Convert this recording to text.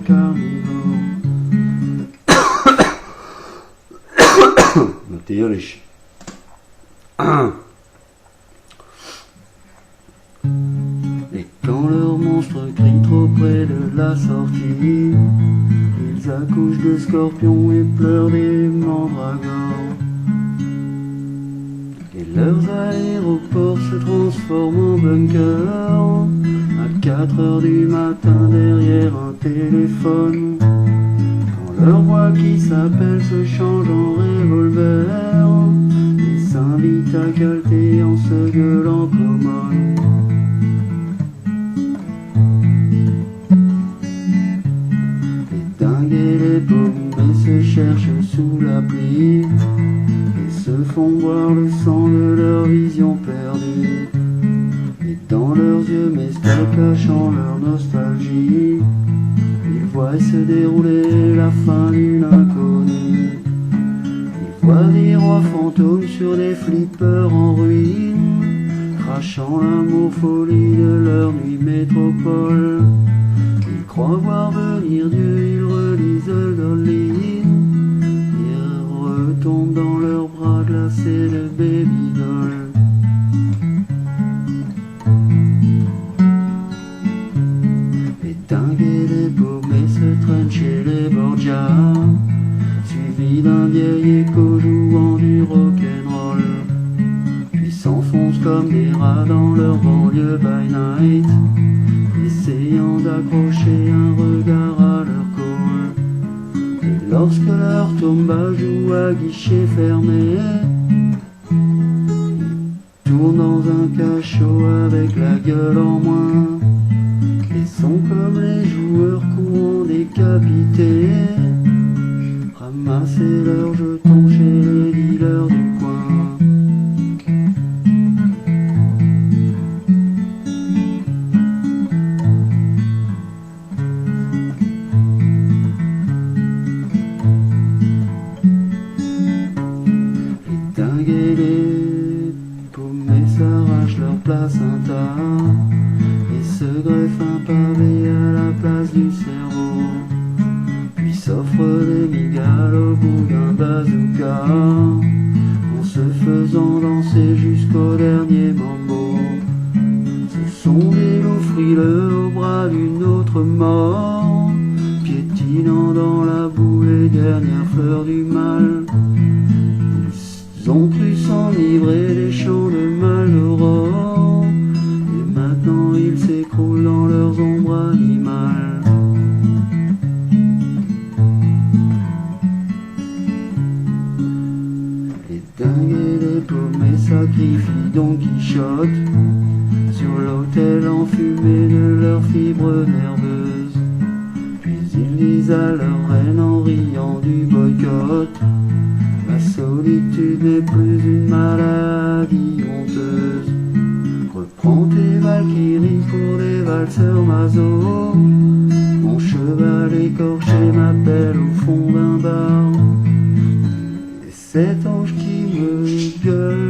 carnivore. Natürlich. Et quand leur monstre crie trop près de la sortie, ils accouchent de scorpions et pleurent des mandragores. Et leurs aéroports se transforment en bunkers à 4 heures du matin derrière un téléphone. Quand leur voix qui s'appelle se change en revolver, ils s'invitent à calter en se gueulant comme un. Les dingues et les paumés se cherchent sous la pluie et se font boire le sang de leur vision perdue. Et dans leurs yeux mescales cachant leur nostalgie, ils voient se dérouler la fin d'une inconnue. Ils voient des rois fantômes sur des flippers en ruine, crachant l'amour folie de leur nuit métropole. Ils croient voir venir Dieu, ils relisent Goldie, ils retombent dans leurs bras glacés de baby-doll. Les dingues et les paumés se traînent chez les Borgia, suivis d'un vieil écho jouant du rock'n'roll, puis s'enfoncent comme des rats dans leur banlieue by night, essayant d'accrocher un regard à leur col. Et lorsque leur tomba joue à guichet fermé, ils tournent dans un cachot avec la gueule en moins, et sont comme les joueurs courants décapités, ramasser leurs jetons chez les dealers du coin. Et les paumés s'arrachent leur placenta et se greffent un pavé à la place du cerveau, puis s'offrent des migales au bout d'un bazooka, en se faisant danser jusqu'au dernier mambo. Ce sont des loups frileux au bras d'une autre mort, piétinant dans la boue les dernières fleurs du mal. Ils ont cru s'enivrer des champs de Marlboro, et maintenant ils s'écroulent dans leurs ombres animales. Les dingues et les paumés sacrifient Don Quichotte sur l'autel enfumé de leurs fibres nerveuses, puis ils disent à leur reine en riant du boycott: la solitude n'est plus une maladie honteuse. Reprends tes valkyries pour des valseurs maso. Mon cheval écorché m'appelle au fond d'un bar, et cet ange qui me gueule